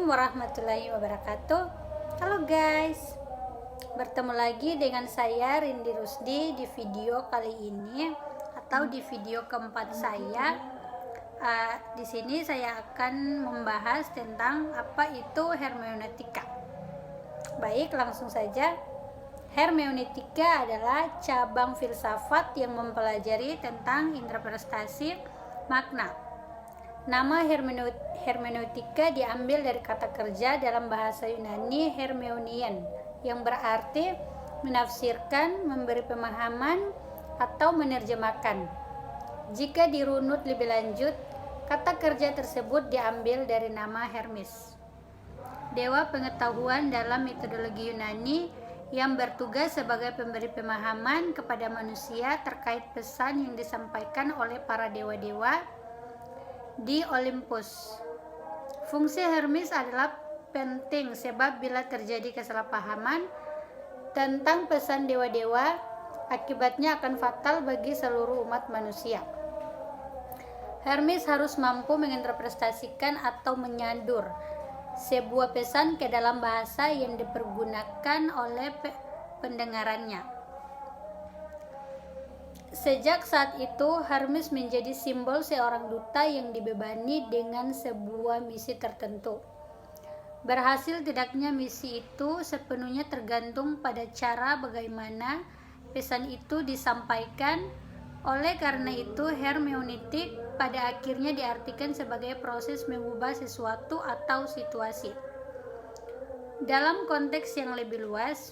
warahmatullahi wabarakatuh. Halo guys, bertemu lagi dengan saya Rindi Rusdi di video kali ini atau di video keempat saya. Di sini saya akan membahas tentang apa itu hermeneutika. Baik, langsung saja. Hermeneutika adalah cabang filsafat yang mempelajari tentang interpretasi makna. Nama hermeneutika diambil dari kata kerja dalam bahasa Yunani hermeunian yang berarti menafsirkan, memberi pemahaman, atau menerjemahkan. Jika dirunut lebih lanjut, kata kerja tersebut diambil dari nama Hermes, dewa pengetahuan dalam mitologi Yunani yang bertugas sebagai pemberi pemahaman kepada manusia terkait pesan yang disampaikan oleh para dewa-dewa di Olympus. Fungsi Hermes adalah penting sebab bila terjadi kesalahpahaman tentang pesan dewa-dewa, akibatnya akan fatal bagi seluruh umat manusia. Hermes harus mampu menginterpretasikan atau menyadur sebuah pesan ke dalam bahasa yang dipergunakan oleh pendengarannya. Sejak saat itu, Hermes menjadi simbol seorang duta yang dibebani dengan sebuah misi tertentu. Berhasil tidaknya misi itu sepenuhnya tergantung pada cara bagaimana pesan itu disampaikan. Oleh karena itu, hermeneutik pada akhirnya diartikan sebagai proses mengubah sesuatu atau situasi. Dalam konteks yang lebih luas,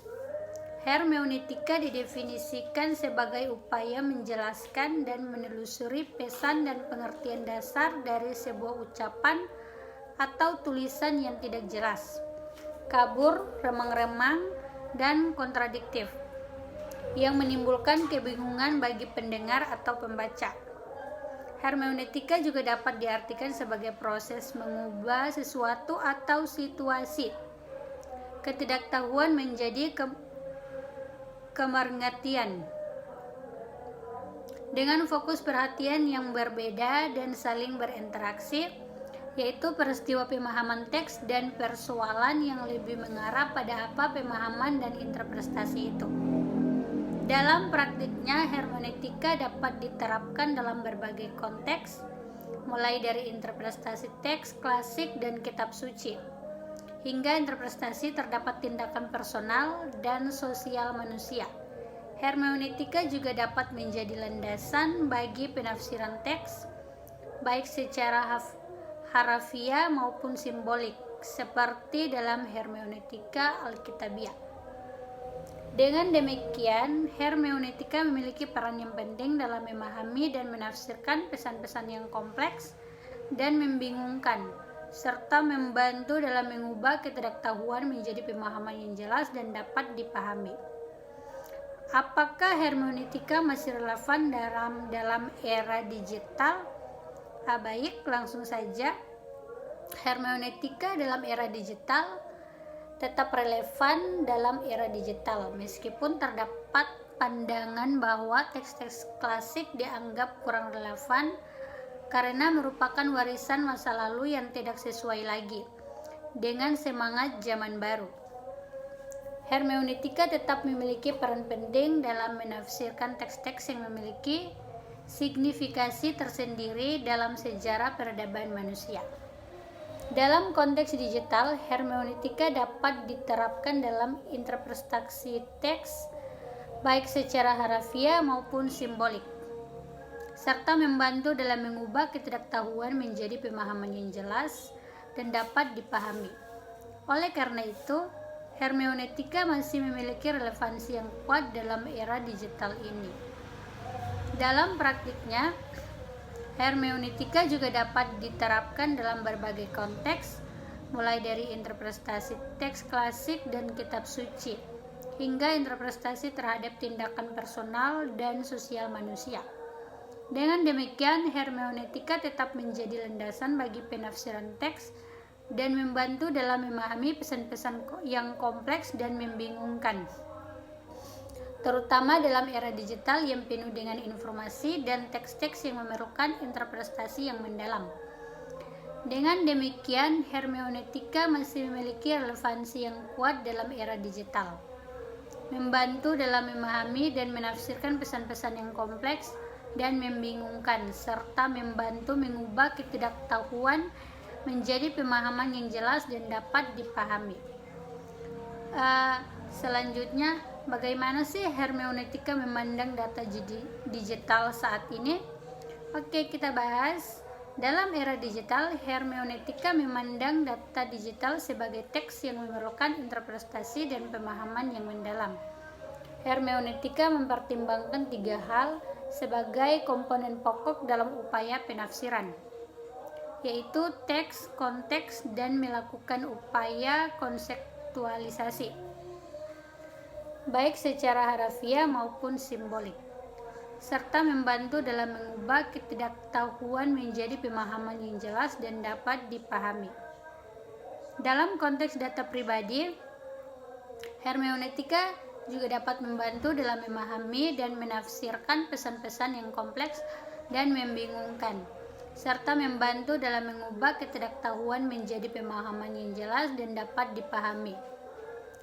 hermeneutika didefinisikan sebagai upaya menjelaskan dan menelusuri pesan dan pengertian dasar dari sebuah ucapan atau tulisan yang tidak jelas, kabur, remang-remang, dan kontradiktif, yang menimbulkan kebingungan bagi pendengar atau pembaca. Hermeneutika juga dapat diartikan sebagai proses mengubah sesuatu atau situasi. Ketidaktahuan menjadi kemengertian dengan fokus perhatian yang berbeda dan saling berinteraksi, yaitu peristiwa pemahaman teks dan persoalan yang lebih mengarah pada apa pemahaman dan interpretasi itu. Dalam praktiknya, hermeneutika dapat diterapkan dalam berbagai konteks, mulai dari interpretasi teks klasik dan kitab suci, hingga interpretasi terdapat tindakan personal dan sosial manusia. Hermeneutika juga dapat menjadi landasan bagi penafsiran teks, baik secara harafiah maupun simbolik, seperti dalam hermeneutika Alkitabiah. Dengan demikian, hermeneutika memiliki peran yang penting dalam memahami dan menafsirkan pesan-pesan yang kompleks dan membingungkan, serta membantu dalam mengubah ketidaktahuan menjadi pemahaman yang jelas dan dapat dipahami. Apakah hermeneutika masih relevan dalam era digital? Baik, langsung saja. Hermeneutika dalam era digital tetap relevan dalam era digital, meskipun terdapat pandangan bahwa teks-teks klasik dianggap kurang relevan karena merupakan warisan masa lalu yang tidak sesuai lagi dengan semangat zaman baru. Hermeneutika tetap memiliki peran penting dalam menafsirkan teks-teks yang memiliki signifikasi tersendiri dalam sejarah peradaban manusia. Dalam konteks digital, hermeneutika dapat diterapkan dalam interpretasi teks, baik secara harafiah maupun simbolik, serta membantu dalam mengubah ketidaktahuan menjadi pemahaman yang jelas dan dapat dipahami. Oleh karena itu, hermeneutika masih memiliki relevansi yang kuat dalam era digital ini. Dalam praktiknya, hermeneutika juga dapat diterapkan dalam berbagai konteks, mulai dari interpretasi teks klasik dan kitab suci, hingga interpretasi terhadap tindakan personal dan sosial manusia. Dengan demikian, hermeneutika tetap menjadi landasan bagi penafsiran teks dan membantu dalam memahami pesan-pesan yang kompleks dan membingungkan, terutama dalam era digital yang penuh dengan informasi dan teks-teks yang memerlukan interpretasi yang mendalam. Dengan demikian, hermeneutika masih memiliki relevansi yang kuat dalam era digital, membantu dalam memahami dan menafsirkan pesan-pesan yang kompleks dan membingungkan, serta membantu mengubah ketidaktahuan menjadi pemahaman yang jelas dan dapat dipahami. Selanjutnya, bagaimana sih hermeneutika memandang data digital saat ini? Oke, kita bahas. Dalam era digital, hermeneutika memandang data digital sebagai teks yang memerlukan interpretasi dan pemahaman yang mendalam. Hermeneutika mempertimbangkan 3 hal sebagai komponen pokok dalam upaya penafsiran, yaitu teks, konteks, dan melakukan upaya konseptualisasi, baik secara harafiah maupun simbolik, serta membantu dalam mengubah ketidaktahuan menjadi pemahaman yang jelas dan dapat dipahami. Dalam konteks data pribadi, hermeneutika juga dapat membantu dalam memahami dan menafsirkan pesan-pesan yang kompleks dan membingungkan, serta membantu dalam mengubah ketidaktahuan menjadi pemahaman yang jelas dan dapat dipahami.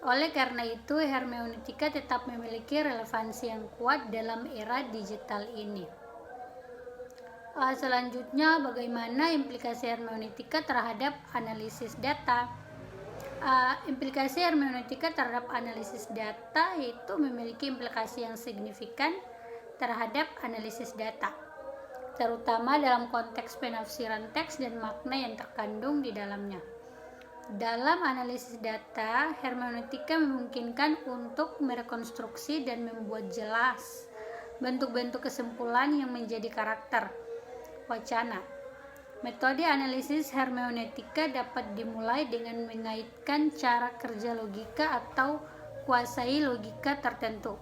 Oleh karena itu, hermeneutika tetap memiliki relevansi yang kuat dalam era digital ini. Selanjutnya, bagaimana implikasi hermeneutika terhadap analisis data? Implikasi hermeneutika terhadap analisis data yaitu memiliki implikasi yang signifikan terhadap analisis data, terutama dalam konteks penafsiran teks dan makna yang terkandung di dalamnya. Dalam analisis data, hermeneutika memungkinkan untuk merekonstruksi dan membuat jelas bentuk-bentuk kesimpulan yang menjadi karakter wacana. Metode analisis hermeneutika dapat dimulai dengan mengaitkan cara kerja logika atau kuasai logika tertentu,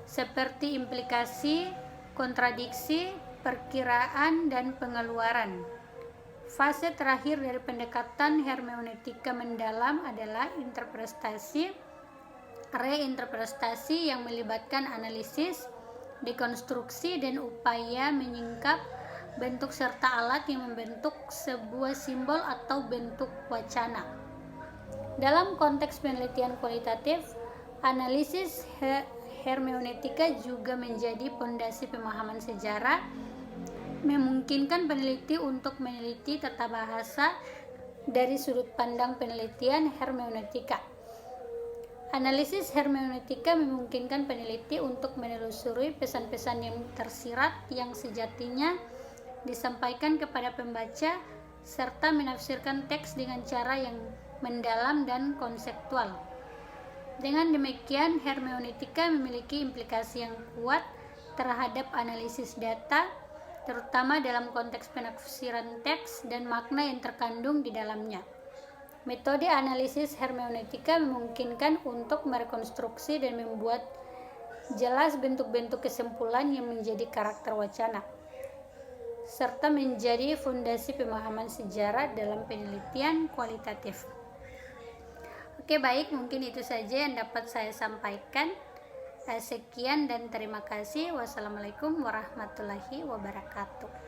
seperti implikasi, kontradiksi, perkiraan, dan pengeluaran. Fase terakhir dari pendekatan hermeneutika mendalam adalah interpretasi, reinterpretasi yang melibatkan analisis, dekonstruksi, dan upaya menyingkap bentuk serta alat yang membentuk sebuah simbol atau bentuk wacana. Dalam konteks penelitian kualitatif, analisis hermeneutika juga menjadi pondasi pemahaman sejarah, memungkinkan peneliti untuk meneliti tata bahasa dari sudut pandang penelitian hermeneutika. Analisis hermeneutika memungkinkan peneliti untuk menelusuri pesan-pesan yang tersirat yang sejatinya disampaikan kepada pembaca, serta menafsirkan teks dengan cara yang mendalam dan konseptual. Dengan demikian, hermeneutika memiliki implikasi yang kuat terhadap analisis data, terutama dalam konteks penafsiran teks dan makna yang terkandung di dalamnya. Metode analisis hermeneutika memungkinkan untuk merekonstruksi dan membuat jelas bentuk-bentuk kesimpulan yang menjadi karakter wacana, serta menjadi fondasi pemahaman sejarah dalam penelitian kualitatif. Oke, baik, mungkin itu saja yang dapat saya sampaikan. Sekian dan terima kasih. Wassalamualaikum warahmatullahi wabarakatuh.